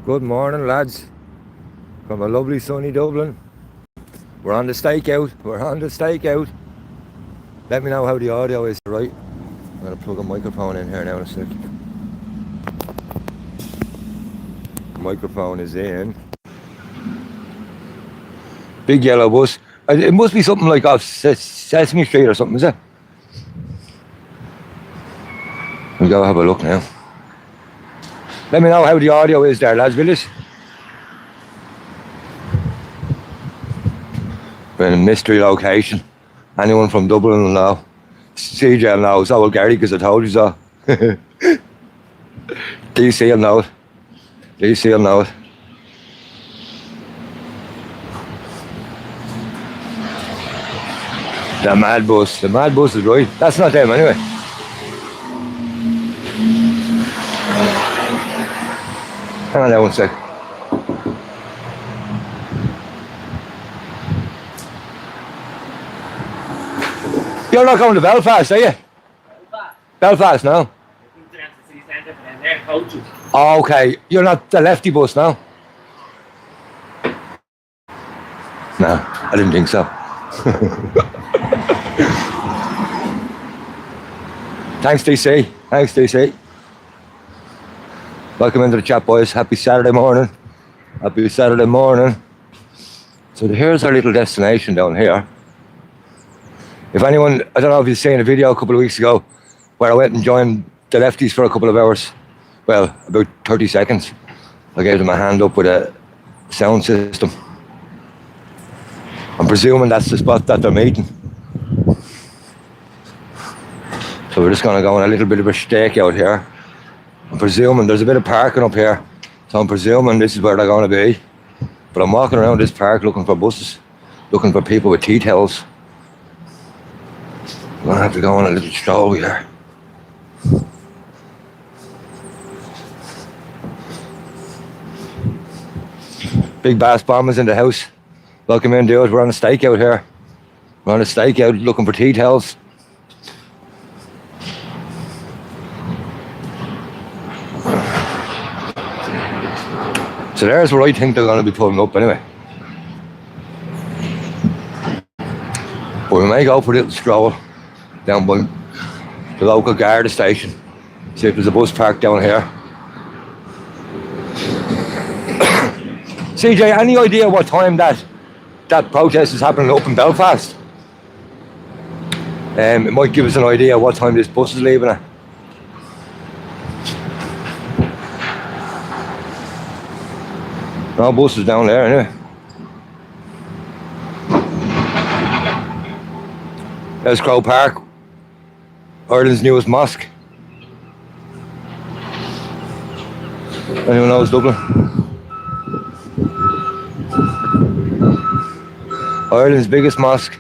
Good morning, lads, from a lovely sunny Dublin. We're on the stakeout. Let me know how the audio is, right? I'm going to plug a microphone in here now in a sec. The microphone is in. Big yellow bus. It must be something like off Sesame Street or something, is it? We'll go have a look now. Let me know how the audio is there, lads, will you? We're in a mystery location. Anyone from Dublin will know. CJ will know, so will Gary, because I told you so. DC will know it. DC will know it. The mad bus is right. That's not them anyway. Hang on there 1 sec. You're not going to Belfast, are you? Belfast now? Oh, okay. You're not the lefty bus now? No, I didn't think so. Thanks, DC. Welcome into the chat, boys. Happy Saturday morning. So here's our little destination down here. If anyone, I don't know if you've seen a video a couple of weeks ago where I went and joined the lefties for a couple of hours. Well, about 30 seconds. I gave them a hand up with a sound system. I'm presuming that's the spot that they're meeting. So we're just going to go on a little bit of a stakeout here. I'm presuming there's a bit of parking up here. So I'm presuming this is where they're going to be. But I'm walking around this park looking for buses, looking for people with tea towels. I'm going to have to go on a little stroll here. Big Bass Bombers in the house. Welcome in, dude. We're on a stakeout here. We're on a stakeout looking for tea towels. So there's where I think they're going to be pulling up anyway. But we may go for a little stroll down by the local Garda station. See if there's a bus parked down here. CJ, any idea what time that protest is happening up in Belfast? It might give us an idea what time this bus is leaving at. No buses down there anyway. There's Crow Park, Ireland's newest mosque. Anyone knows Dublin? Ireland's biggest mosque.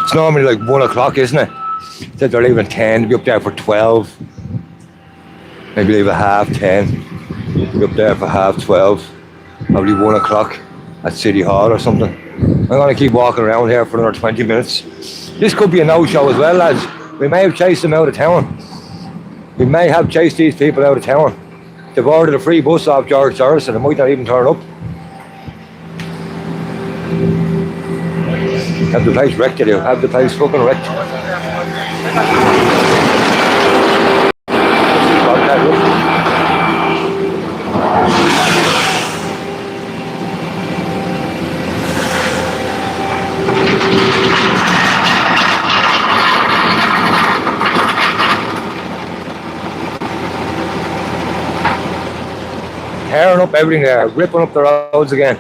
It's normally like 1 o'clock, isn't it? Said they're leaving at 10, to be up there for 12. Maybe leave at 10:30. Be up there for 12:30. Probably 1 o'clock at City Hall or something. I'm going to keep walking around here for another 20 minutes. This could be a no-show as well, lads. We may have chased them out of town. We may have chased these people out of town. They've ordered a free bus off George Soros and they might not even turn up. Have the place wrecked, you do. Have the place fucking wrecked. Tearing up everything there, ripping up the roads again.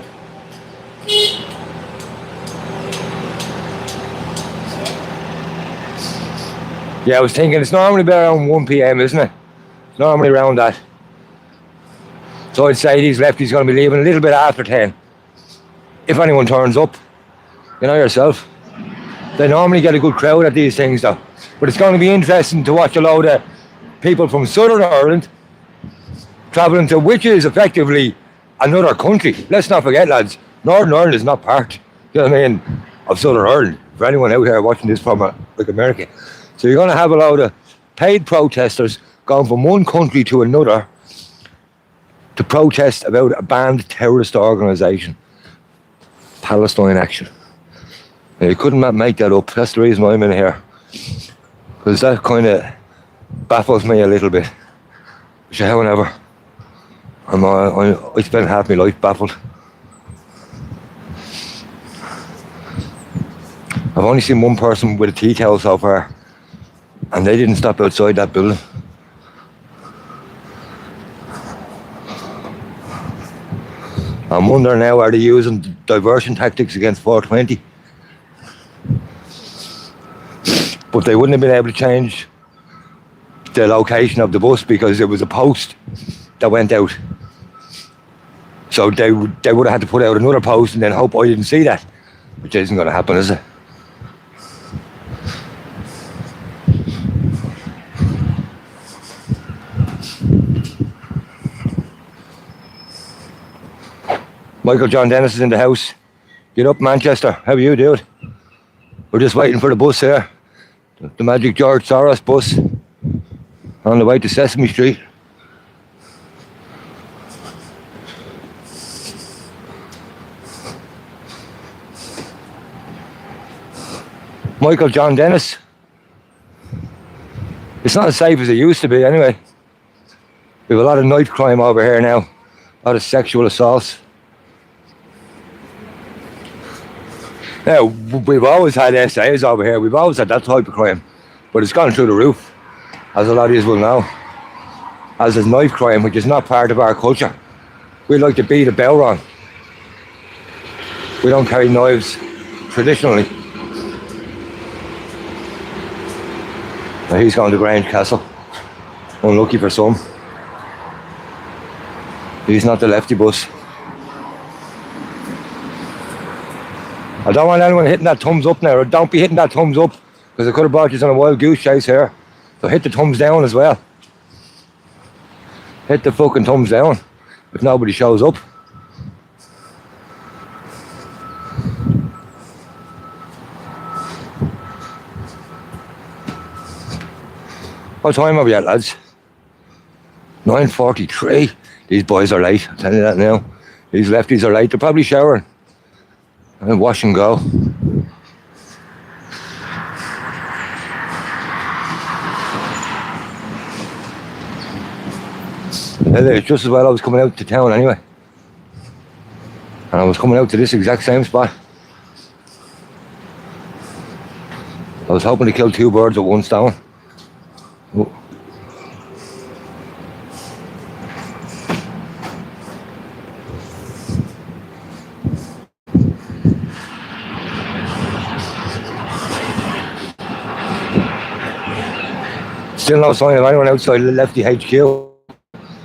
Yeah, I was thinking it's normally about around 1 PM, isn't it? It's normally around that. So I'd say these lefties are going to be leaving a little bit after 10. If anyone turns up, you know yourself. They normally get a good crowd at these things though. But it's going to be interesting to watch a load of people from Southern Ireland travelling to, which is effectively another country. Let's not forget, lads, Northern Ireland is not part, you know what I mean, of Southern Ireland. For anyone out here watching this from like America. So you're going to have a load of paid protesters going from one country to another to protest about a banned terrorist organisation. Palestine Action. And you couldn't make that up. That's the reason why I'm in here. Because that kind of baffles me a little bit. But however, I spent half my life baffled. I've only seen one person with a tea towel so far, and they didn't stop outside that building. I'm wondering now, are they using diversion tactics against 420? But they wouldn't have been able to change the location of the bus because it was a post that went out. So they would have had to put out another post and then hope I didn't see that, which isn't going to happen, is it? Michael John Dennis is in the house. Get up, Manchester. How are you, dude? We're just waiting for the bus here. The Magic George Soros bus on the way to Sesame Street. Michael John Dennis. It's not as safe as it used to be anyway. We have a lot of knife crime over here now. A lot of sexual assaults. Now, we've always had SAs over here. We've always had that type of crime. But it's gone through the roof, as a lot of you will know. As is knife crime, which is not part of our culture. We like to beat a bell wrong. We don't carry knives traditionally. Now he's going to Grange Castle. Unlucky for some. He's not the lefty bus. I don't want anyone hitting that thumbs up now, or don't be hitting that thumbs up, because I could have brought you on a wild goose chase here. So hit the thumbs down as well. Hit the fucking thumbs down if nobody shows up. What time are we at, lads? 9:43. These boys are late, I'm telling you that now. These lefties are late. They're probably showering. And wash and go. It's just as well I was coming out to town anyway. And I was coming out to this exact same spot. I was hoping to kill two birds with one stone. Oh. Still no sign of anyone outside Lefty HQ.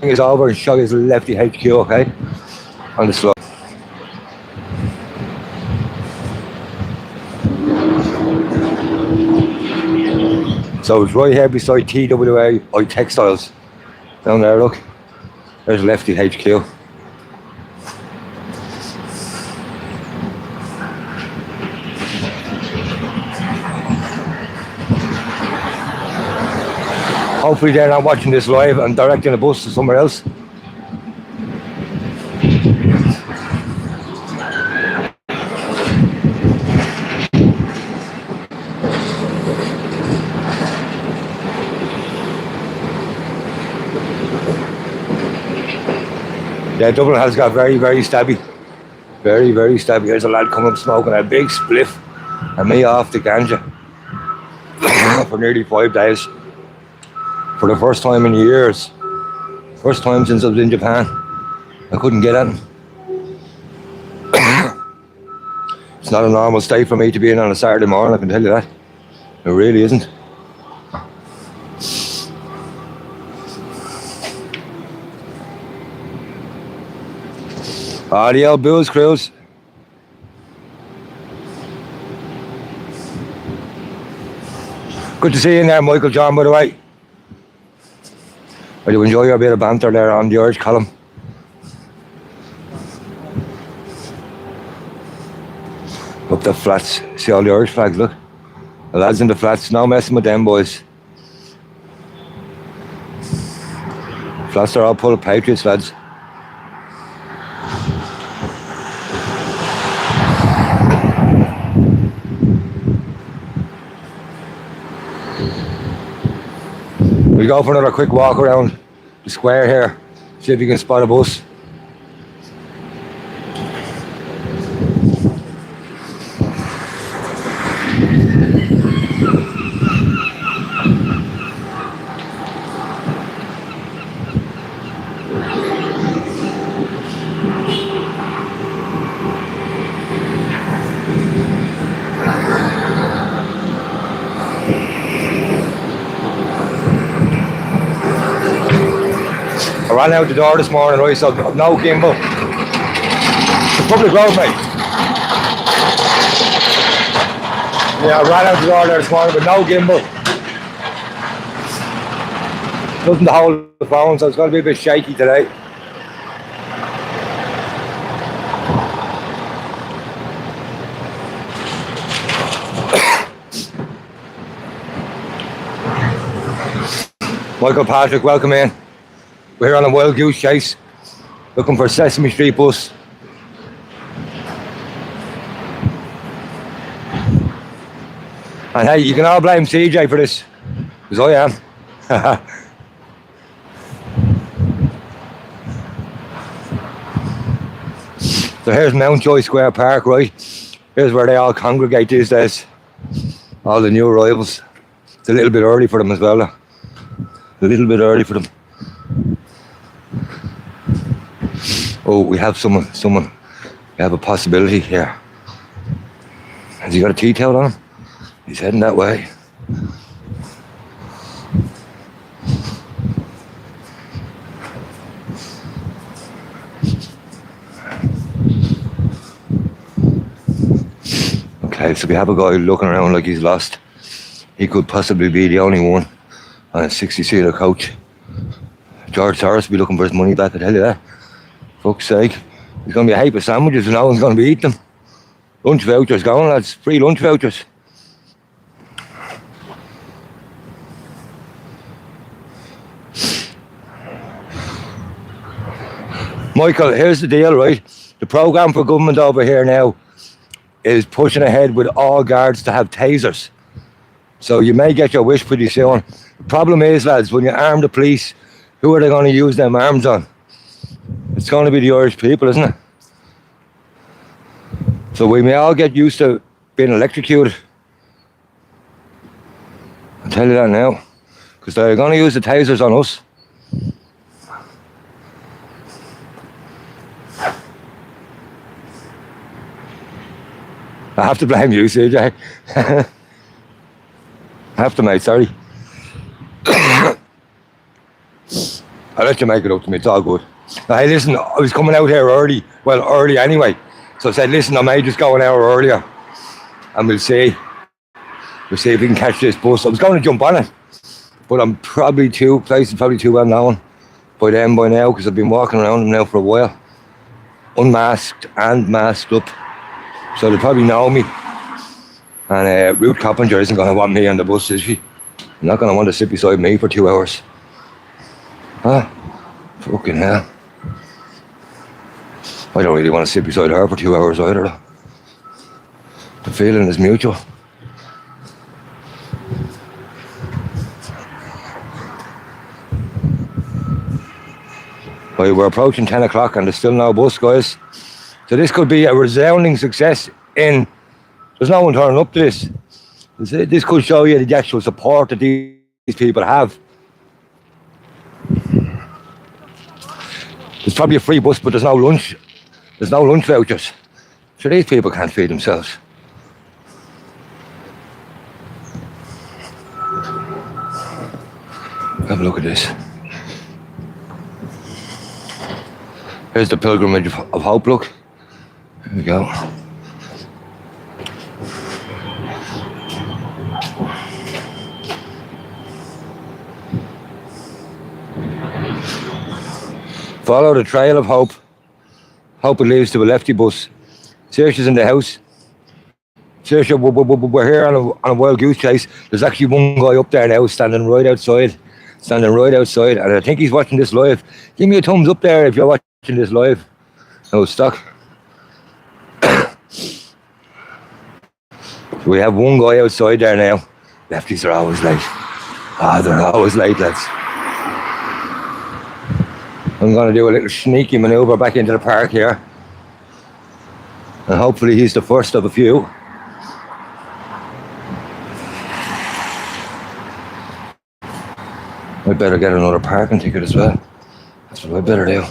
It's over and show you Lefty HQ, okay? On the slope. So it's right here beside TWA Textiles. Down there, look. There's Lefty HQ. Hopefully they're not watching this live and directing a bus to somewhere else. Yeah, Dublin has got very, very stabby. Very, very stabby. There's a lad coming smoking a big spliff and me off the ganja for nearly 5 days. For the first time in years. First time since I was in Japan. I couldn't get at him. It's not a normal state for me to be in on a Saturday morning, I can tell you that. It really isn't. Ah, the old Bulls crews. Good to see you in there, Michael John, by the way. I do enjoy your bit of banter there on the Irish column. Up the flats, see all the Irish flags, look. The lads in the flats, no messing with them boys. Flats are all full of Patriots, lads. We'll go for another quick walk around the square here, see if you can spot a bus. I ran out the door this morning, right, so no gimbal. It's a public road, mate. Yeah, I ran out the door there this morning with no gimbal. Nothing to hold the phone, so it's going to be a bit shaky today. Michael Patrick, welcome in. We're here on a wild goose chase, looking for a Sesame Street bus. And hey, you can all blame CJ for this, because I am. So here's Mountjoy Square Park, right? Here's where they all congregate these days. All the new arrivals. It's a little bit early for them as well. A little bit early for them. Oh, we have someone. We have a possibility here. Has he got a tea towel on him? He's heading that way. Okay, so we have a guy looking around like he's lost. He could possibly be the only one on a 60-seater coach. George Soros will be looking for his money back, I tell you that. Fuck's sake. There's going to be a heap of sandwiches and no one's going to be eating them. Lunch vouchers going, lads. Free lunch vouchers. Michael, here's the deal, right? The programme for government over here now is pushing ahead with all guards to have tasers. So you may get your wish pretty soon. The problem is, lads, when you arm the police, who are they going to use them arms on? It's going to be the Irish people, isn't it? So we may all get used to being electrocuted. I'll tell you that now. Because they're going to use the tasers on us. I have to blame you, CJ. I have to, mate, sorry. I'll let you make it up to me, it's all good. Now, hey, listen, I was coming out here early. Well, early anyway. So I said, listen, I may just go an hour earlier. And we'll see. We'll see if we can catch this bus. I was going to jump on it. But I'm probably too well known by now, because I've been walking around them now for a while. Unmasked and masked up. So they'll probably know me. And Ruth Coppinger isn't going to want me on the bus, is she? She's not going to want to sit beside me for 2 hours. Huh? Fucking hell. I don't really want to sit beside her for 2 hours either, though. The feeling is mutual. Right, we're approaching 10 o'clock and there's still no bus, guys. So this could be a resounding success in... There's no one turning up to this. This could show you the actual support that these people have. There's probably a free bus, but there's no lunch. There's no lunch vouchers. So these people can't feed themselves. Have a look at this. Here's the pilgrimage of hope, look. Here we go. Follow the trail of hope. Hope it leads to a lefty bus. Saoirse's in the house. Saoirse, we're here on a wild goose chase. There's actually one guy up there now standing right outside. And I think he's watching this live. Give me a thumbs up there if you're watching this live. No stock. We have one guy outside there now. Lefties are always late. They're always late, lads. I'm going to do a little sneaky manoeuvre back into the park here. And hopefully he's the first of a few. I better get another parking ticket as well. That's what I better do.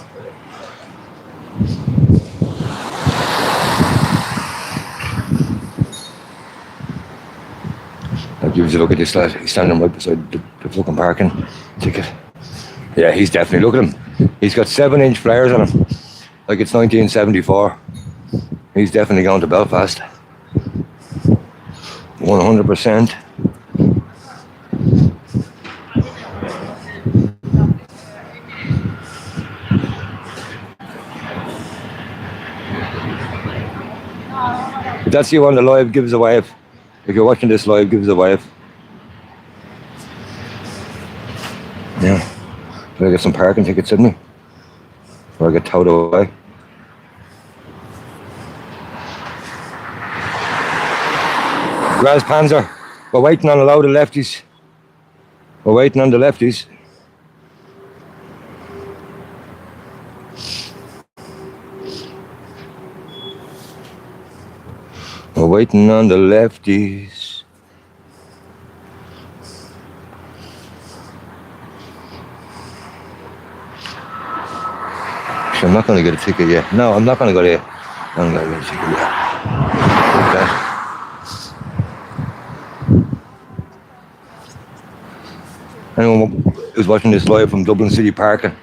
That gives you a look at this lad. He's standing right beside the fucking parking ticket. Yeah, he's definitely, look at him. He's got 7-inch flares on him. Like it's 1974. He's definitely going to Belfast. 100%. If that's you on the live, give us a wave. If you're watching this live, give us a wave. Yeah. Do I get some parking tickets in me? Or I get towed away? Raz Panzer. We're waiting on a load of lefties. We're waiting on the lefties. We're waiting on the lefties. Actually, I'm not going to get a ticket yet. No, I'm not going to go there. I'm not going to get a ticket yet. Okay. Anyone who's watching this live from Dublin City Parking,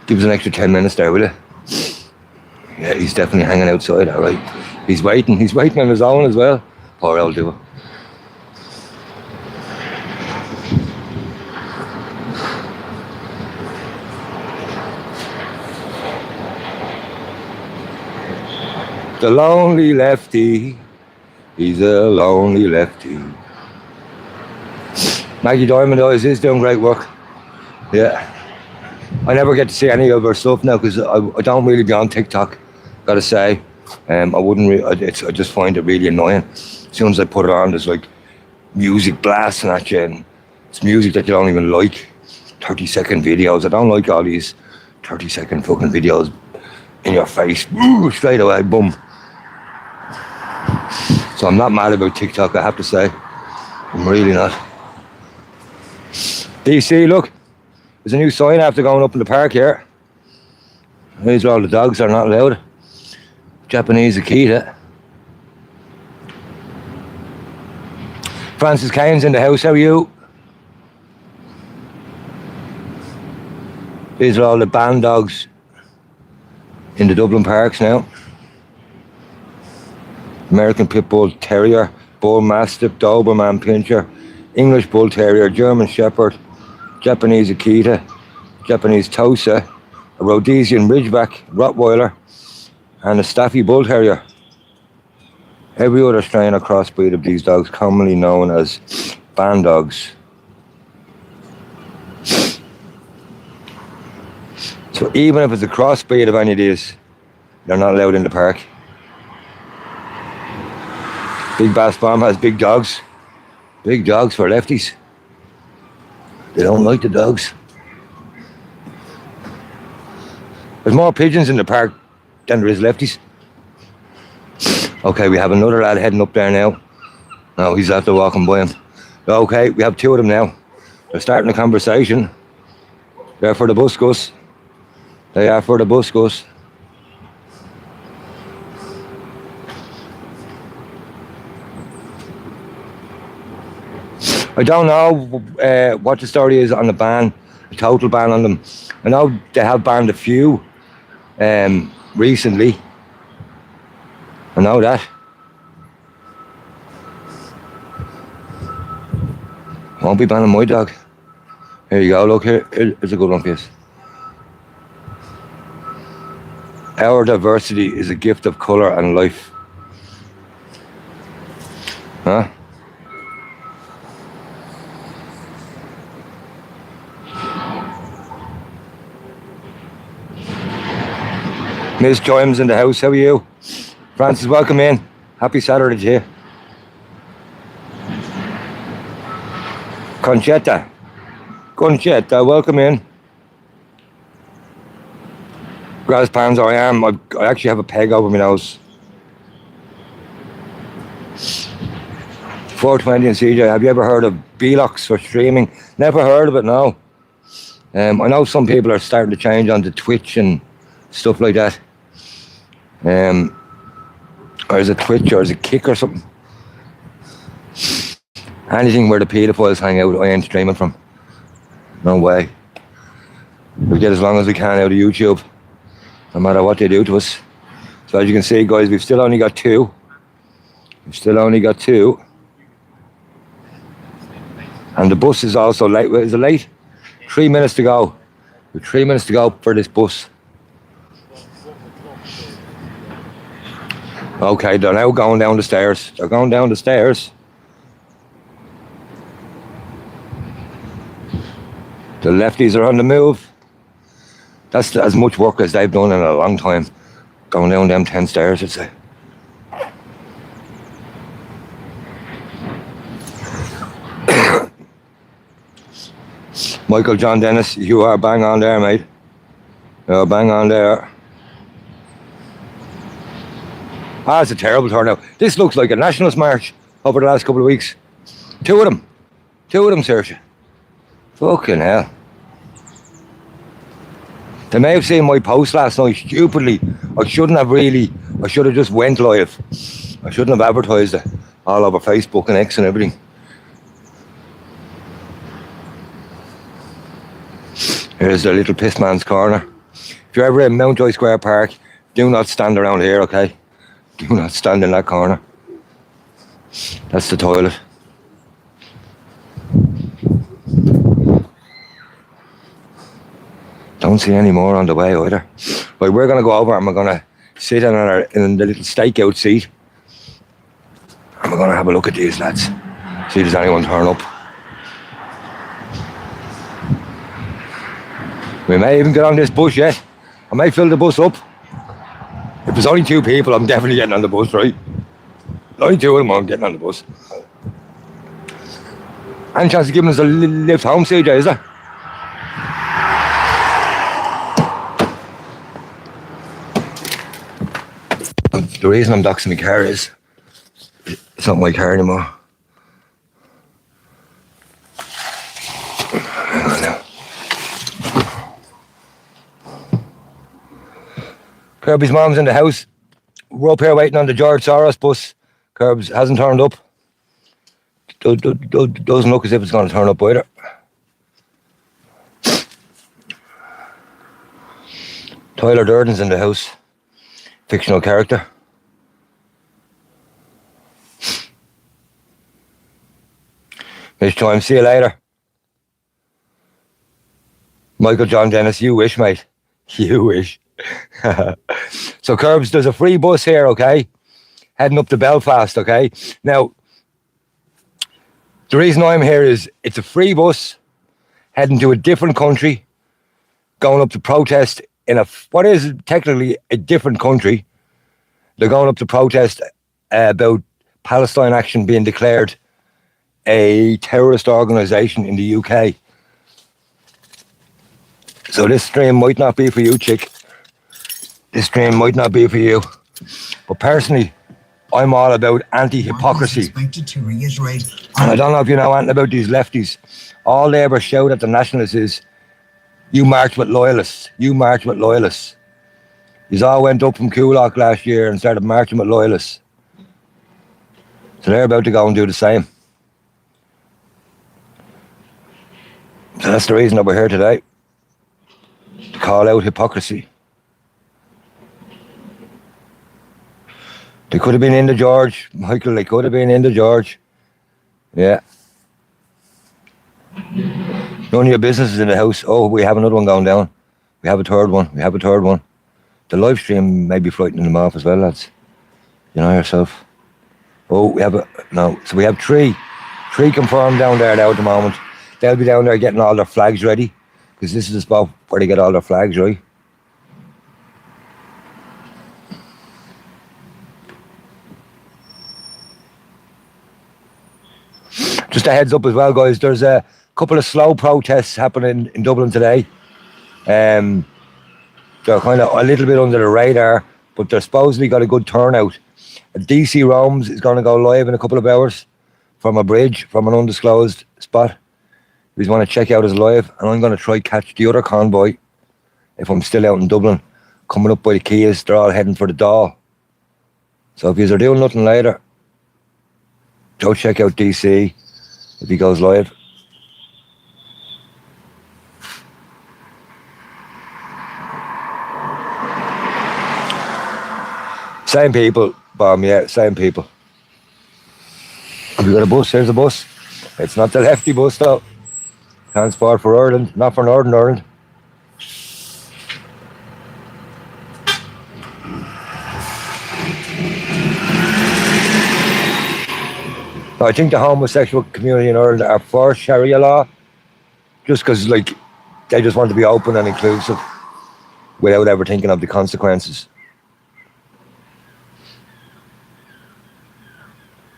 give us an extra 10 minutes there, will you? Yeah, he's definitely hanging outside, all right. He's waiting on his own as well. Poor old dude. The lonely lefty, he's a lonely lefty. Maggie Diamond Eyes is doing great work. Yeah. I never get to see any of her stuff now because I don't really be on TikTok, gotta say. I just find it really annoying. As soon as I put it on, there's like music blasting at you, and it's music that you don't even like. 30-second videos. I don't like all these 30-second fucking videos in your face. Straight away, boom. So I'm not mad about TikTok, I have to say. I'm really not. DC, look. There's a new sign after going up in the park here. These are all the dogs that are not allowed. Japanese Akita. Francis Kane's in the house, how are you? These are all the band dogs in the Dublin parks now. American Pit Bull Terrier, Bull Mastiff, Doberman Pinscher, English Bull Terrier, German Shepherd, Japanese Akita, Japanese Tosa, a Rhodesian Ridgeback, Rottweiler, and a Staffy Bull Terrier. Every other strain or crossbreed of these dogs, commonly known as band dogs. So even if it's a crossbreed of any of these, they're not allowed in the park. Big Bass Bomb has big dogs. Big dogs for lefties. They don't like the dogs. There's more pigeons in the park than there is lefties. Okay, we have another lad heading up there now. No, he's after walking by him. Okay, we have two of them now. They're starting a conversation. They're for the bus, Gus. They are for the bus, Gus. I don't know what the story is on the ban, the total ban on them. I know they have banned a few recently. I know that. Won't be banning my dog. Here you go, look, here's a good one for you. Our diversity is a gift of colour and life. Huh? Miss Joymes in the house, how are you? Francis, welcome in. Happy Saturday to you. Conchetta, welcome in. Grass pans, I am. I actually have a peg over my nose. 420 and CJ, have you ever heard of Belox for streaming? Never heard of it, no. I know some people are starting to change onto Twitch and stuff like that. Or is it Twitch or is it Kick or something? Anything where the paedophiles hang out, I ain't streaming from. No way. We'll get as long as we can out of YouTube, no matter what they do to us. So as you can see, guys, we've still only got two. And the bus is also late. Is it late? 3 minutes to go. We've 3 minutes to go for this bus. Okay, they're now going down the stairs. The lefties are on the move. That's as much work as they've done in a long time. Going down them 10 stairs, I'd say. Michael John Dennis, you are bang on there, mate. You're bang on there. It's a terrible turnout. This looks like a nationalist march over the last couple of weeks. Two of them, Saoirse. Fucking hell. They may have seen my post last night stupidly. I should have just went live. I shouldn't have advertised it all over Facebook and X and everything. Here's the little pissman's corner. If you're ever in Mountjoy Square Park, do not stand around here, okay? Do not stand in that corner. That's the toilet. Don't see any more on the way either. Right, we're going to go over and we're going to sit in the little stakeout seat. And we're going to have a look at these lads. See if there's anyone turn up. We may even get on this bus yet. I may fill the bus up. If there's only two people, I'm definitely getting on the bus, right? Only two of them, I'm getting on the bus. Any chance of giving us a lift home, CJ, is there? The reason I'm doxing my car is it's not my car anymore. Hang on now. Kirby's mom's in the house. We're up here waiting on the George Soros bus. Kirbs hasn't turned up. Doesn't look as if it's going to turn up either. Tyler Durden's in the house. Fictional character. Miss Time, see you later. Michael John Dennis, you wish, mate. You wish. So, Curbs, there's a free bus here, okay? Heading up to Belfast, okay? Now, the reason I'm here is it's a free bus heading to a different country, going up to protest in what is technically a different country. They're going up to protest about Palestine Action being declared a terrorist organisation in the UK. So this stream might not be for you, chick. This stream might not be for you. But personally, I'm all about anti-hypocrisy. And I don't know if you know anything about these lefties. All they ever shout at the nationalists is, you march with loyalists. You march with loyalists. These all went up from Coolock last year and started marching with loyalists. So they're about to go and do the same. So that's the reason that we're here today. To call out hypocrisy. They could have been into George, Michael, they could have been into George. Yeah. None of your business is in the house. Oh, we have another one going down. We have a third one. the live stream may be frightening them off as well, lads. You know yourself. Oh, we have so we have three confirmed down there now at the moment. They'll be down there getting all their flags ready, because this is the spot where they get all their flags, right? Just a heads up as well, guys, there's a couple of slow protests happening in Dublin today. They're kind of a little bit under the radar, but they're supposedly got a good turnout. DC Rome's is going to go live in a couple of hours from a bridge, from an undisclosed spot. If you want to check out his live, and I'm going to try catch the other convoy, if I'm still out in Dublin, coming up by the quays. They're all heading for the Dáil. So if you're doing nothing later, go check out DC if he goes live. Same people, Bomb, yeah, same people. Have you got a bus? Here's a bus. It's not the lefty bus though. Transport for Ireland, not for Northern Ireland. I think the homosexual community in Ireland are for Sharia law, just because, like, they just want to be open and inclusive without ever thinking of the consequences.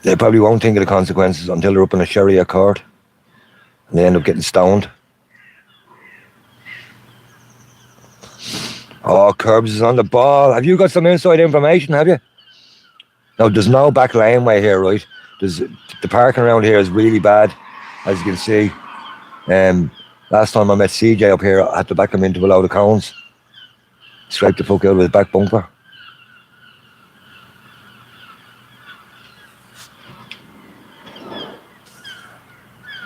They probably won't think of the consequences until they're up in a Sharia court and they end up getting stoned. Oh, Curbs is on the ball. Have you got some inside information, have you? No, there's no back laneway here, right? The parking around here is really bad, as you can see. Last time I met CJ up here, I had to back him into a load of cones. Scraped the fuck out of his back bumper.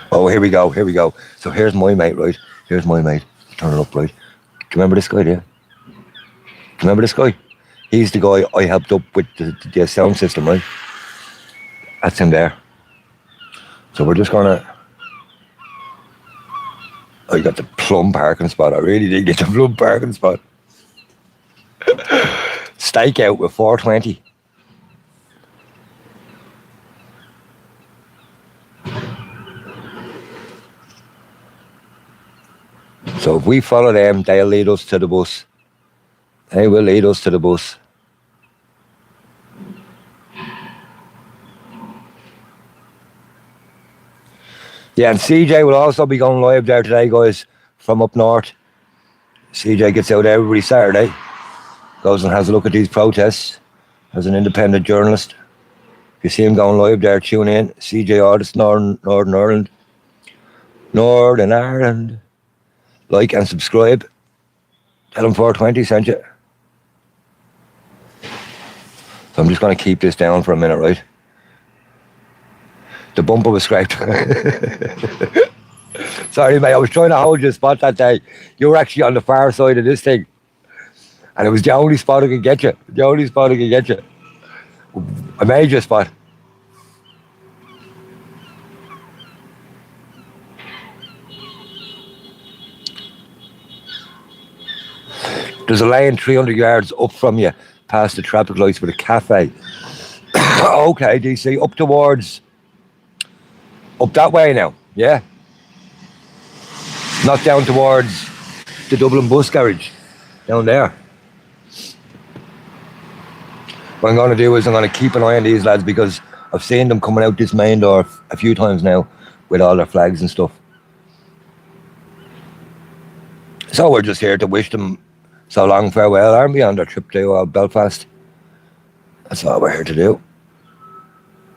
Oh, here we go. So here's my mate, right? Here's my mate. Turn it up, right? Do you remember this guy there? Do you remember this guy? He's the guy I helped up with the sound system, right? That's him there. So we're just gonna... Oh, you got the plum parking spot. I really did get the plum parking spot. Stakeout with 420. So if we follow them, they'll lead us to the bus. They will lead us to the bus. Yeah, and CJ will also be going live there today, guys, from up north. CJ gets out every Saturday, goes and has a look at these protests as an independent journalist. If you see him going live there, tune in. CJ Audits Northern Ireland. Northern Ireland. Like and subscribe. Tell him 420 sent you. So I'm just going to keep this down for a minute, right? The bumper was scraped. Sorry, mate, I was trying to hold your spot that day. You were actually on the far side of this thing. And it was the only spot I could get you. The only spot I could get you. A major spot. There's a lane 300 yards up from you, past the traffic lights with a cafe. Okay, DC, up that way now, yeah? Not down towards the Dublin bus garage, down there. What I'm going to do is I'm going to keep an eye on these lads, because I've seen them coming out this main door a few times now with all their flags and stuff. So we're just here to wish them so long farewell, aren't we, on their trip to Belfast. That's all we're here to do.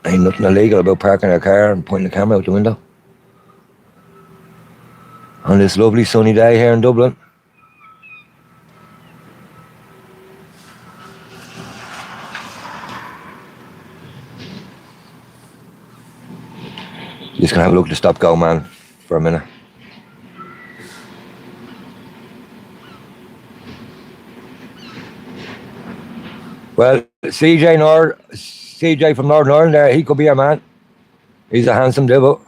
Ain't nothing illegal about parking our car and pointing the camera out the window. On this lovely sunny day here in Dublin. Just gonna have a look at the stop-go man for a minute. Well, CJ from Northern Ireland there, he could be a man. He's a handsome devil.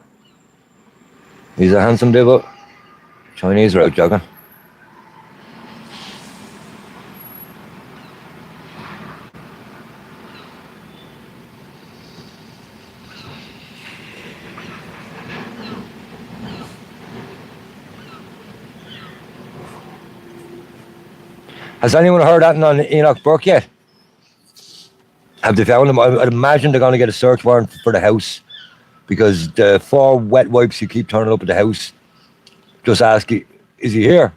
Chinese are out jogging. Has anyone heard that on Enoch Burke yet? Have they found him? I'd imagine they're going to get a search warrant for the house because the 4 wet wipes who keep turning up at the house just ask, is he here?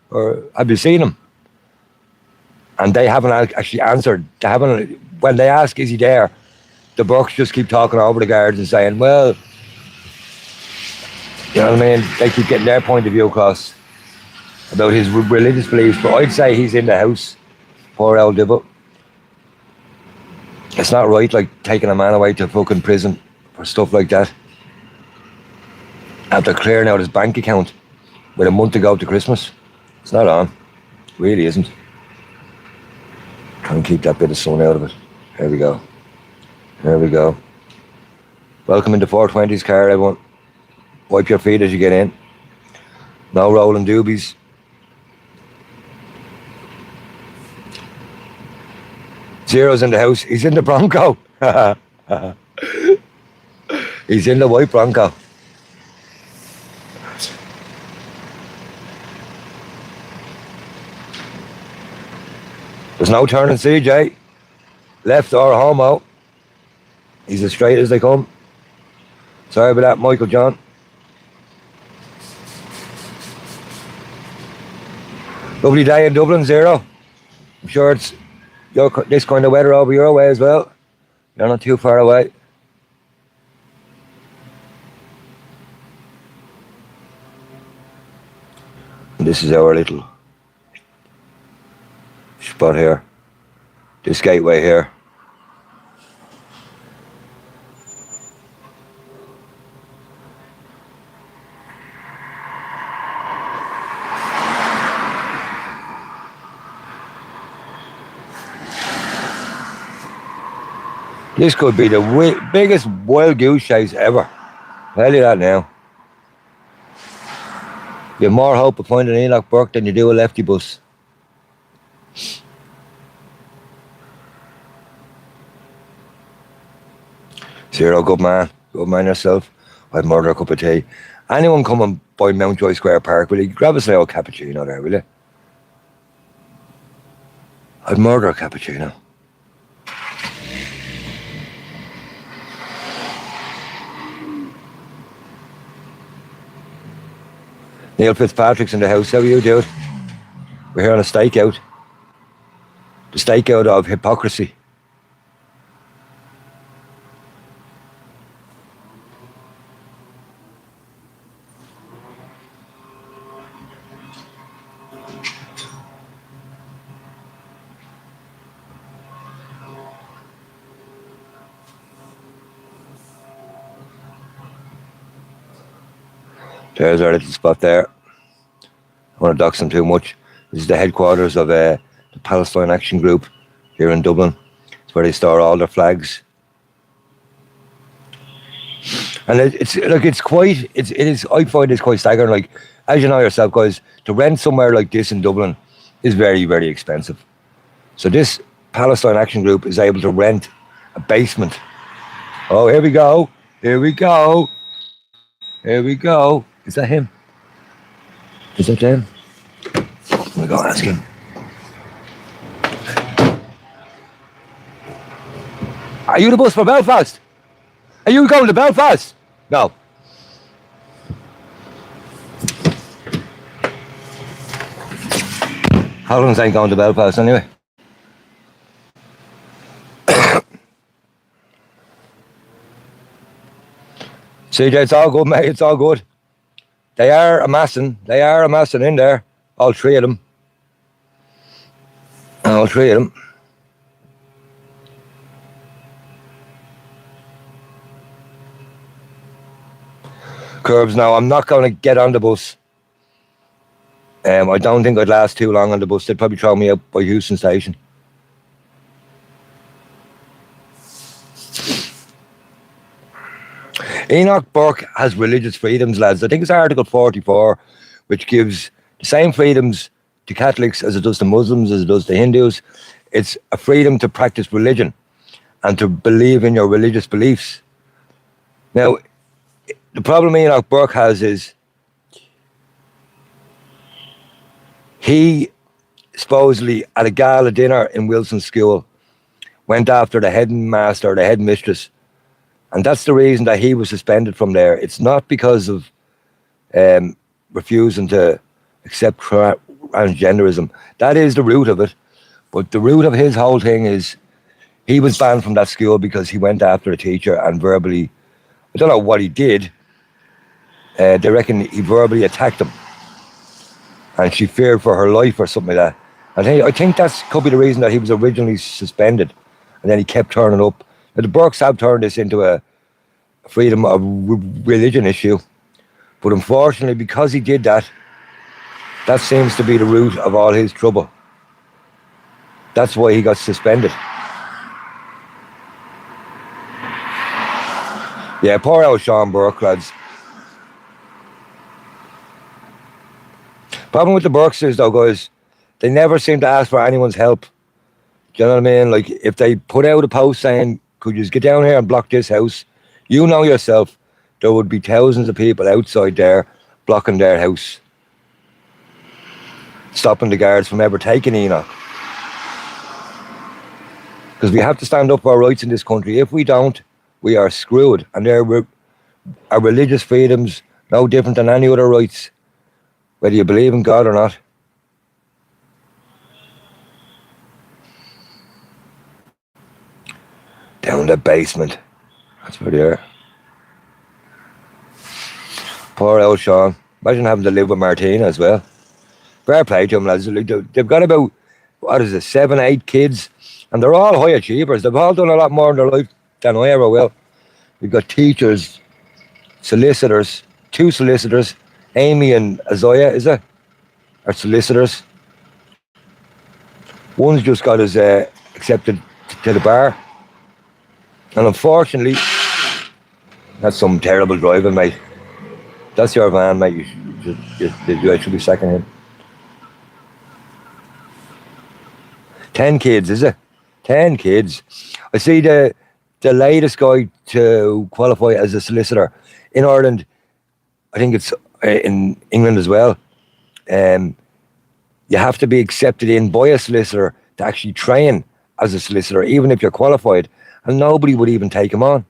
Or have you seen him? And they haven't actually answered. They haven't. When they ask, is he there? The Burkes just keep talking over the guards and saying, well, you know what I mean? They keep getting their point of view across about his religious beliefs. But I'd say he's in the house. Poor old devil. It's not right, like taking a man away to fucking prison for stuff like that. After clearing out his bank account with a month to go to Christmas. It's not on. It really isn't. Try and keep that bit of sun out of it. There we go. There we go. Welcome into 420's car, everyone. Wipe your feet as you get in. No rolling doobies. Zero's in the house. He's in the Bronco. He's in the white Bronco. There's no turning CJ. Left or homo. He's as straight as they come. Sorry about that, Michael John. Lovely day in Dublin, Zero. I'm sure it's this kind of weather over your way as well. You're not too far away. And this is our little spot here. This gateway here. This could be the biggest wild goose chase ever. I'll tell you that now. You have more hope of finding Enoch Burke than you do a lefty bus. Zero, good man. Good man yourself. I'd murder a cup of tea. Anyone coming by Mountjoy Square Park, will you grab us a little cappuccino there, will you? I'd murder a cappuccino. Neil Fitzpatrick's in the house. How are you, dude? We're here on a stakeout. The stakeout of hypocrisy. There's our little spot there. I don't want to dox them too much. This is the headquarters of the Palestine Action Group here in Dublin. It's where they store all their flags. And it is. I find it's quite staggering. Like, as you know yourself, guys, to rent somewhere like this in Dublin is very, very expensive. So this Palestine Action Group is able to rent a basement. Oh, here we go. Here we go. Here we go. Is that him? Is that him? I'm gonna go ask him. Are you the bus for Belfast? Are you going to Belfast? No. Hollands ain't going to Belfast anyway. CJ, it's all good, mate. It's all good. They are amassing in there. All three of them. All three of them. Curbs now. I'm not going to get on the bus. I don't think I'd last too long on the bus. They'd probably throw me out by Houston Station. Enoch Burke has religious freedoms, lads. I think it's Article 44, which gives the same freedoms to Catholics as it does to Muslims, as it does to Hindus. It's a freedom to practice religion and to believe in your religious beliefs. Now, the problem Enoch Burke has is he supposedly at a gala dinner in Wilson School, went after the headmaster, the headmistress, and that's the reason that he was suspended from there. It's not because of refusing to accept transgenderism. That is the root of it, but the root of his whole thing is he was banned from that school because he went after a teacher and verbally, I don't know what he did, they reckon he verbally attacked him, and she feared for her life or something like that. And I think that could be the reason that he was originally suspended, and then he kept turning up. Now, the Burkes have turned this into a freedom of religion issue, but unfortunately, because he did that, that seems to be the root of all his trouble. That's why he got suspended. Yeah, poor old Sean Burke, lads. Problem with the Burkes is, though, guys, they never seem to ask for anyone's help. Do you know what I mean? Like, if they put out a post saying, could you just get down here and block this house? You know yourself, there would be thousands of people outside there blocking their house, stopping the guards from ever taking Enoch. Because we have to stand up for our rights in this country. If we don't, we are screwed. And our religious freedoms no different than any other rights, whether you believe in God or not. Down the basement. That's where they are. Poor old Sean. Imagine having to live with Martina as well. Fair play to them, lads. They've got about, 7, 8 kids, and they're all high achievers. They've all done a lot more in their life than I ever will. We've got teachers, solicitors, 2 solicitors, Amy and Isaiah, is it? Are solicitors. One's just got his accepted to the bar. And unfortunately, that's some terrible driving, mate. That's your van, mate. You should be sacking him. 10 kids, is it? 10 kids. I see the latest guy to qualify as a solicitor in Ireland. I think it's in England as well. You have to be accepted in by a solicitor to actually train as a solicitor, even if you're qualified. And nobody would even take him on.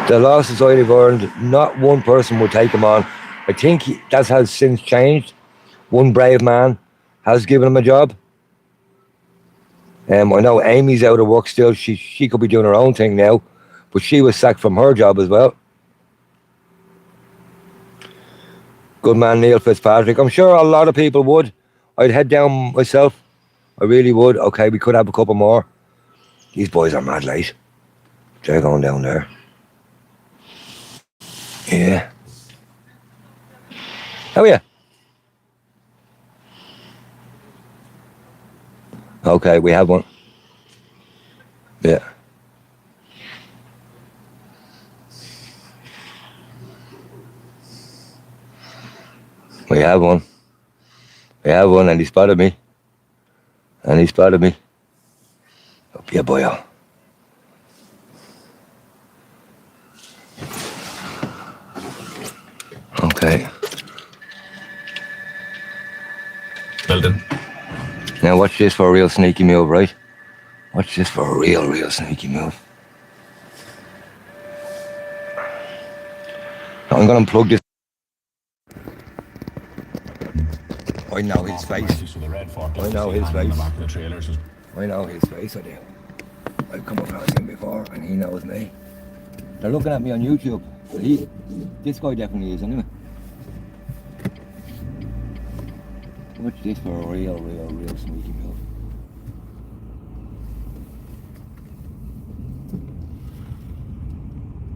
The Law Society of Ireland, not one person would take him on. I think that has since changed. One brave man has given him a job. I know Amy's out of work still. She could be doing her own thing now, but she was sacked from her job as well. Good man, Neil Fitzpatrick. I'm sure a lot of people would. I'd head down myself. I really would. Okay, we could have a couple more. These boys are mad late. They're going down there. Yeah. How are you? Okay, we have one. Yeah. We have one. We have one, and he spotted me. Up your boyo. Okay. Well done. Now watch this for a real sneaky move, right? Watch this for a real sneaky move. Now I'm going to unplug this. I know his face. I know his face. I know his face, I do. I've come across him before and he knows me. They're looking at me on YouTube. This guy definitely is anyway. Watch this for a real sneaky move.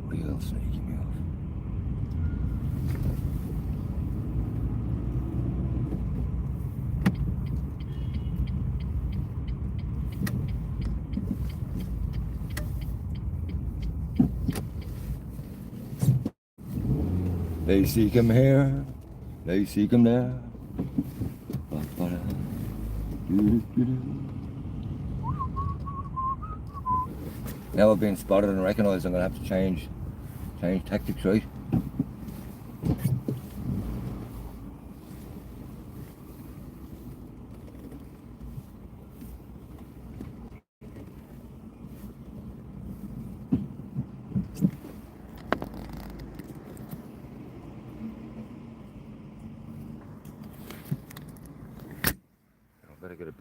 Real sneaky move. They seek him here, they seek him there. Now I've been spotted and recognised, I'm going to have to change tactics, right?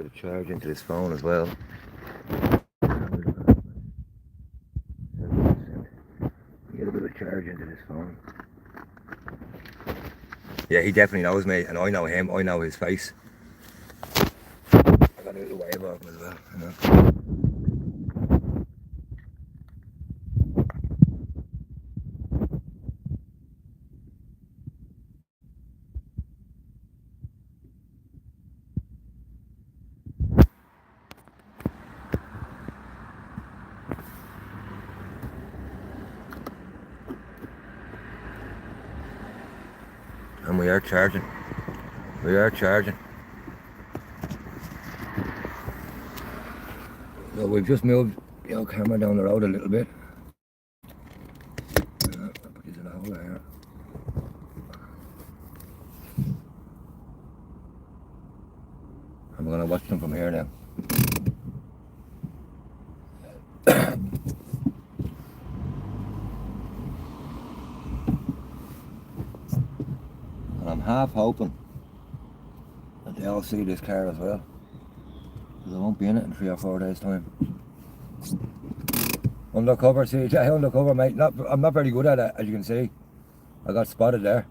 Bit of charge into this phone as well. Get a bit of charge into this phone. Yeah, he definitely knows me, and I know him. I know his face. I got a little wave off him as well, you know. And we are charging. We are charging. So we've just moved the camera down the road a little bit. I'll put these in a hole here. And we're going to watch them from here now. And I'm half hoping that they all see this car as well, because I won't be in it in 3 or 4 days time. Undercover, CJ, undercover, mate. I'm not very good at it, as you can see. I got spotted there.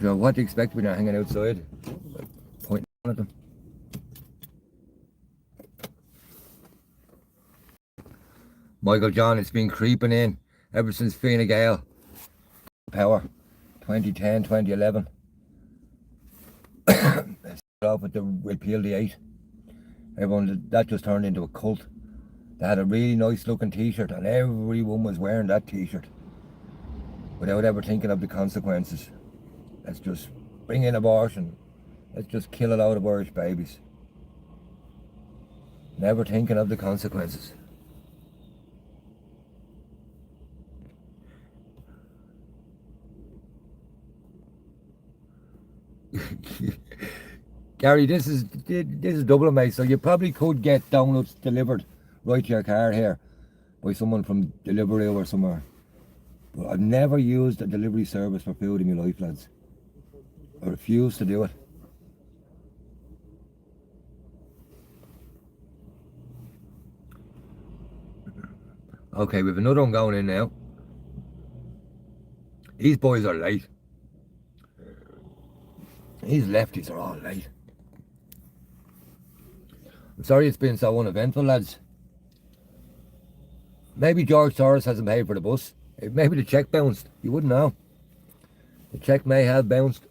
So what do you expect when you're hanging outside? Pointing at them. Michael John, it's been creeping in ever since Fine Gael. Power, 2010, 2011. Started off with the repeal the 8. Everyone, that just turned into a cult. They had a really nice looking t-shirt and everyone was wearing that t-shirt without ever thinking of the consequences. Let's just bring in abortion. Let's just kill a load of Irish babies. Never thinking of the consequences. Gary, this is Dublin, mate, so you probably could get donuts delivered right to your car here by someone from Deliveroo or somewhere. But I've never used a delivery service for food in my life, lads. I refuse to do it. Okay, we've another one going in now. These boys are late. These lefties are all late. I'm sorry it's been so uneventful, lads. Maybe George Soros hasn't paid for the bus. Maybe the cheque bounced. You wouldn't know. The cheque may have bounced.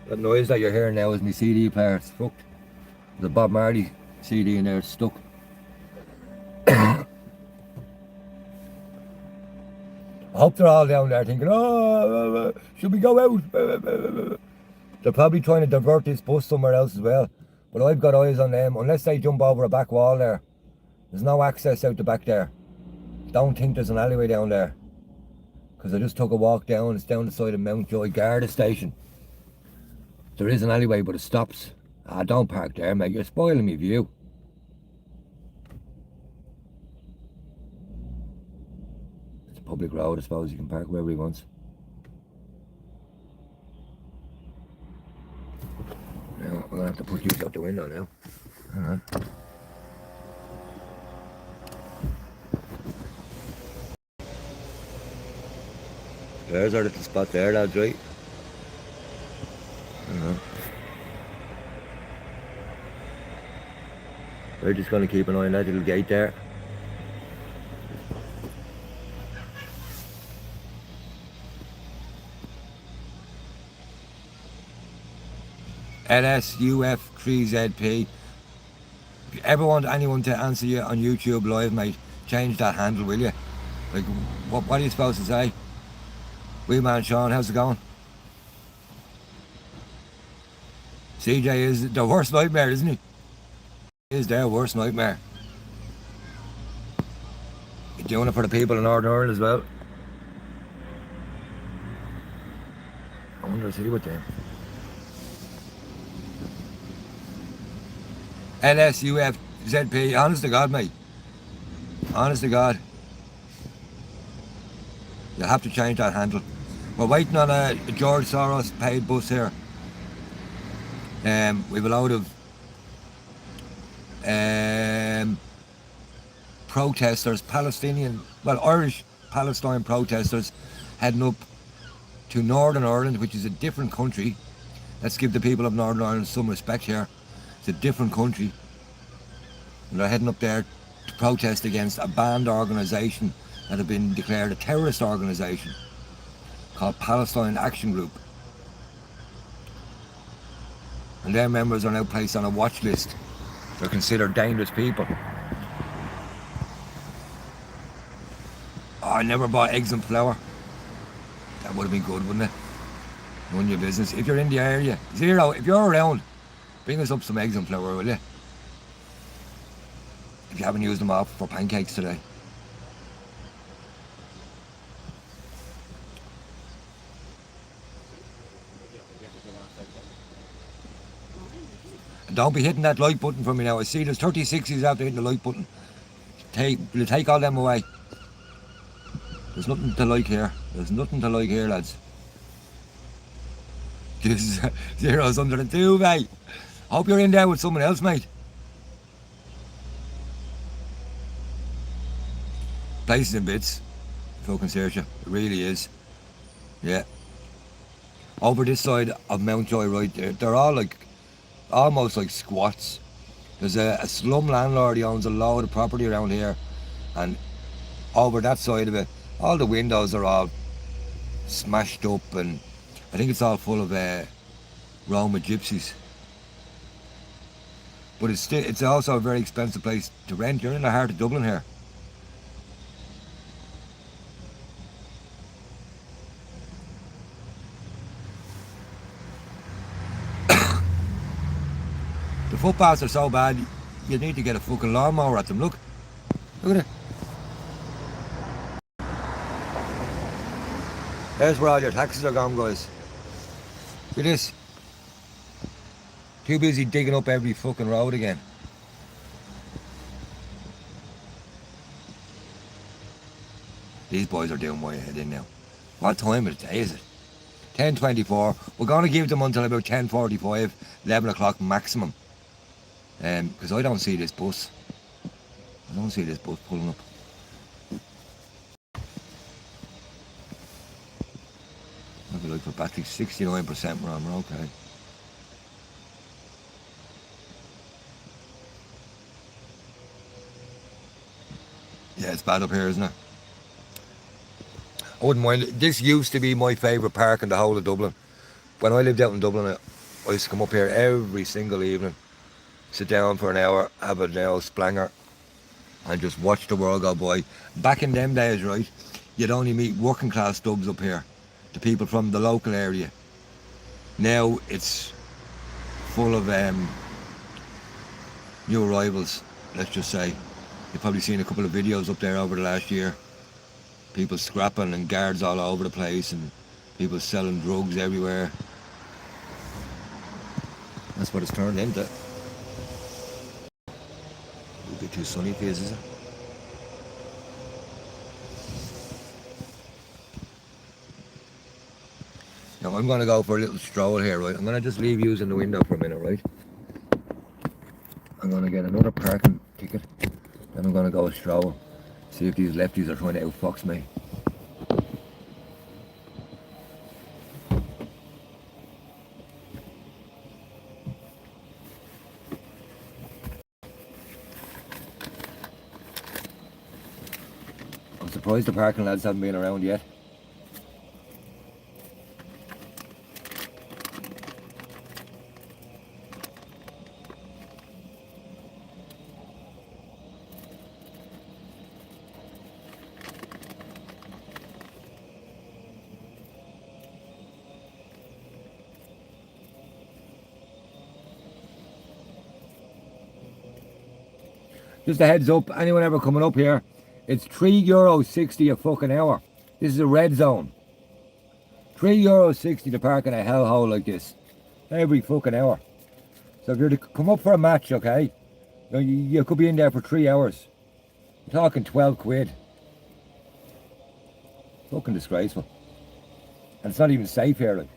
That noise that you're hearing now is my CD player. It's fucked. There's a Bob Marley CD in there. It's stuck. I hope they're all down there thinking, oh, should we go out? They're probably trying to divert this bus somewhere else as well. But I've got eyes on them. Unless they jump over a back wall there. There's no access out the back there. Don't think there's an alleyway down there. Because I just took a walk down. It's down the side of Mountjoy Garda Station. There is an alleyway, but it stops. Ah, don't park there, mate. You're spoiling me view. It's a public road, I suppose. You can park wherever he wants. Now, I'm going to have to put you out the window now. Hang on. There's our little spot there, lads, right? We're just going to keep an eye on that little gate there. LSUF3ZP. If you ever want anyone to answer you on YouTube live, mate, change that handle, will you? Like, what are you supposed to say? Wee man Sean, how's it going? CJ is the worst nightmare, isn't he? He is their worst nightmare. You're doing it for the people in Northern Ireland as well. I wonder if he with them. LSUFZP, honest to God, mate. Honest to God. They have to change that handle. We're waiting on a George Soros paid bus here. We've a load of protesters, Irish Palestine protesters heading up to Northern Ireland, which is a different country. Let's give the people of Northern Ireland some respect here. It's a different country. And they're heading up there to protest against a banned organisation that have been declared a terrorist organisation called Palestine Action Group. And their members are now placed on a watch list. They're considered dangerous people. Oh, I never bought eggs and flour. That would have been good, wouldn't it? Run your business. If you're in the area, Zero, if you're around, bring us up some eggs and flour, will you? If you haven't used them up for pancakes today. And don't be hitting that like button for me now. I see there's 36s after hitting the like button. We'll take all them away. There's nothing to like here. There's nothing to like here, lads. This is Zero's under the two, mate. Hope you're in there with someone else, mate. Place is in bits. Fucking Saoirse. It really is. Yeah. Over this side of Mountjoy right there, they're all like, almost like squats. There's a slum landlord, he owns a load of property around here. And over that side of it, all the windows are all smashed up, and I think it's all full of Roma gypsies. But it's also a very expensive place to rent. You're in the heart of Dublin here. The footpaths are so bad, you need to get a fucking lawnmower at them. Look at it. There's where all your taxes are gone, guys. Look at this. Too busy digging up every fucking road again. These boys are doing my head in now. What time of the day is it? 10:24. We're going to give them until about 10:45, 11 o'clock maximum. Because I don't see this bus. I don't see this bus pulling up. I'll be like for battery 69% we're on, we're okay. Yeah, it's bad up here, isn't it? I wouldn't mind it. This used to be my favourite park in the whole of Dublin. When I lived out in Dublin, I used to come up here every single evening, sit down for an hour, have a nail splanger, and just watch the world go by. Back in them days, right, you'd only meet working class dubs up here, the people from the local area. Now it's full of new arrivals, let's just say. You've probably seen a couple of videos up there over the last year. People scrapping and guards all over the place, and people selling drugs everywhere. That's what it's turned into. A bit too sunny for you, is it? Now I'm going to go for a little stroll here, right? I'm going to just leave you in the window for a minute, right? I'm going to get another parking ticket. Then I'm going to go a stroll. See if these lefties are trying to outfox me. I'm surprised the parking lads haven't been around yet. Just a heads up, anyone ever coming up here, it's €3.60 a fucking hour. This is a red zone. €3.60 to park in a hellhole like this. Every fucking hour. So if you're to come up for a match, okay, you could be in there for 3 hours. I'm talking 12 quid. Fucking disgraceful. And it's not even safe here, like.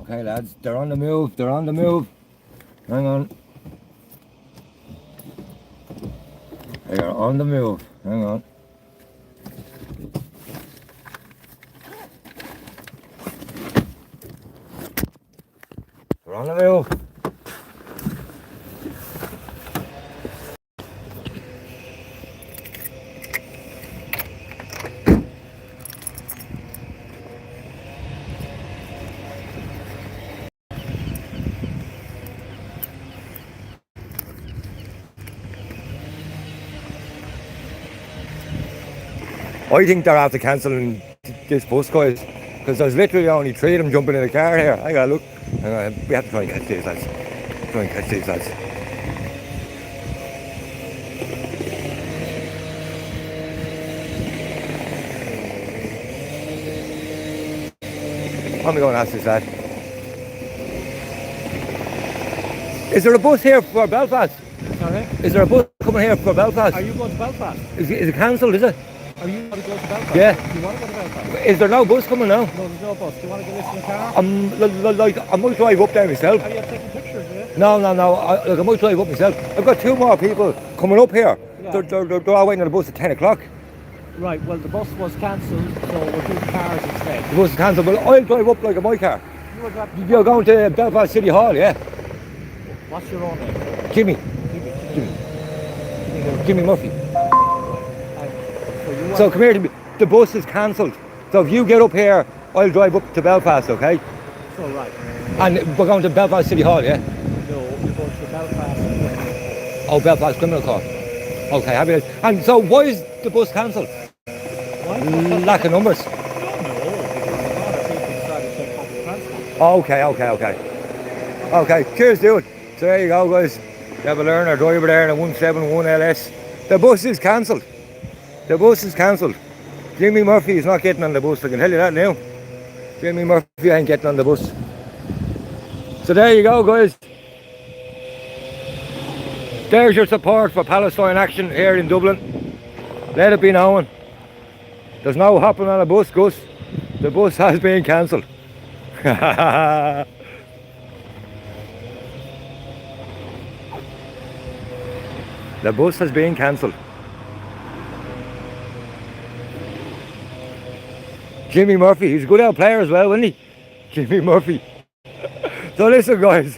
Okay, lads, they're on the move. They're on the move. Hang on. They are on the move. Hang on. They're on the move. I think they're after cancelling this bus, guys, because there's literally only 3 of them jumping in the car here. I gotta look. Hang on, we have to try and catch these lads. Try and catch these lads. I'm going to ask this lad. Is there a bus here for Belfast? Sorry? Is there a bus coming here for Belfast? Are you going to Belfast? Is it cancelled, is it? Are you going to go to Belfast? Yeah. Do you want to go to Belfast? Is there no bus coming now? No, there's no bus. Do you want to go listen to the car? I might drive up there myself. Are you taking pictures, yeah? No. I might drive up myself. I've got 2 more people coming up here. Yeah. They're all waiting on the bus at 10 o'clock. Right, well, the bus was cancelled, so we're doing cars instead. The bus is cancelled, but I'll drive up like in my car. You will drive. You're going to Belfast City Hall, yeah? What's your own name? Jimmy Murphy. So come here to me. The bus is cancelled. So if you get up here, I'll drive up to Belfast, okay? So, right. And we're going to Belfast City Hall, yeah? No, you're going to Belfast. Oh, Belfast Criminal Court. Okay, happy days. And so why is the bus cancelled? Why? Lack of numbers. No, because other people decided to take public transport. Okay. Cheers, dude. So there you go, guys. You have a learner driver there in a 171 LS. The bus is cancelled. Jimmy Murphy is not getting on the bus, I can tell you that now. Jimmy Murphy ain't getting on the bus. So there you go, guys. There's your support for Palestine action here in Dublin. Let it be known. There's no hopping on a bus, Gus. The bus has been cancelled. The bus has been cancelled. Jimmy Murphy, he's a good old player as well, isn't he? Jimmy Murphy. So listen, guys.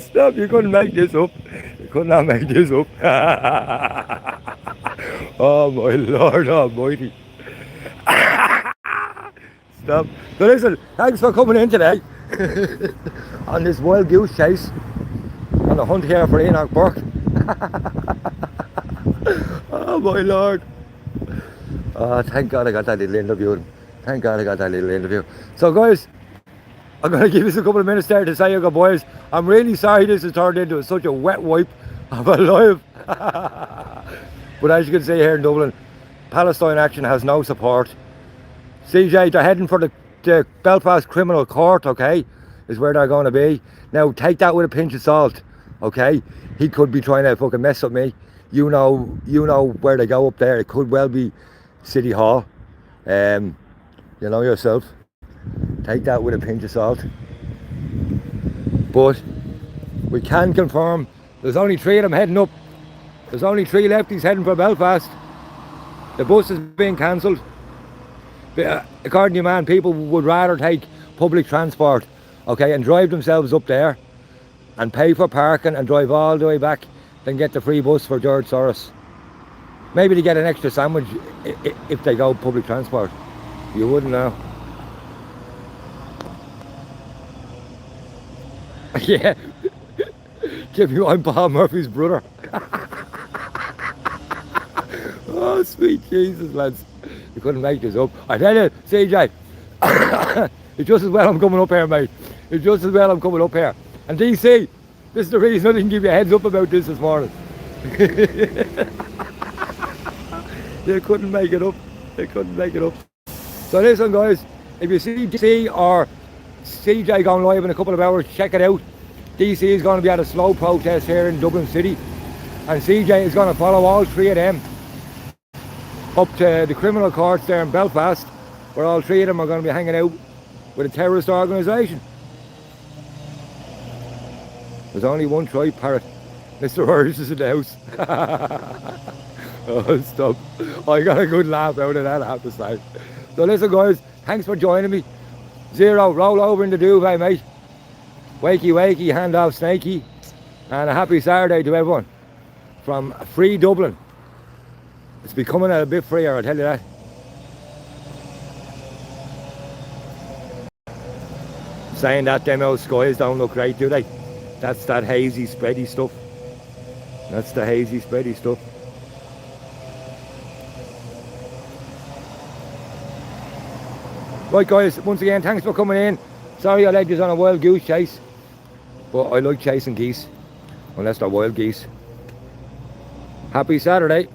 Stop, you couldn't make this up. You could not make this up. Oh my Lord Almighty. Stop. So listen, thanks for coming in today on this wild goose chase on the hunt here for Enoch Burke. Oh my Lord. Oh, thank God I got that little interview. So guys, I'm going to give you a couple of minutes there to say your goodbyes. I'm really sorry this has turned into such a wet wipe of a live. But as you can see here in Dublin, Palestine Action has no support. CJ, they're heading for the Belfast Criminal Court, okay, is where they're going to be. Now, take that with a pinch of salt, okay? He could be trying to fucking mess up me. You know where they go up there. It could well be City Hall. You know yourself. Take that with a pinch of salt. But we can confirm there's only 3 of them heading up. There's only 3 lefties heading for Belfast. The bus is being cancelled. According to you, man, people would rather take public transport, okay, and drive themselves up there and pay for parking and drive all the way back than get the free bus for George Soros. Maybe they get an extra sandwich if they go public transport. You wouldn't know. Yeah. Jimmy, I'm Paul Murphy's brother. Oh, sweet Jesus, lads. You couldn't make this up. I tell you, CJ, it's just as well I'm coming up here, mate. It's just as well I'm coming up here. And DC, this is the reason I didn't give you a heads up about this morning. They couldn't make it up. They couldn't make it up. So listen, guys, if you see DC or CJ going live in a couple of hours, check it out. DC is going to be at a slow protest here in Dublin City, and CJ is going to follow all 3 of them up to the criminal courts there in Belfast, where all 3 of them are going to be hanging out with a terrorist organisation. There's only one tribe parrot. Mr. Irish is in the house. Oh, stop. I got a good laugh out of that, I have to say. So listen, guys, thanks for joining me. Zero, roll over in the duvet, mate. Wakey, wakey, hand off snakey. And a happy Saturday to everyone from Free Dublin. It's becoming a bit freer, I'll tell you that. Saying that, them old skies don't look great, do they? That's that hazy, spready stuff. That's the hazy, spready stuff. Right, guys, once again, thanks for coming in. Sorry I led you on a wild goose chase, but I like chasing geese, unless they're wild geese. Happy Saturday.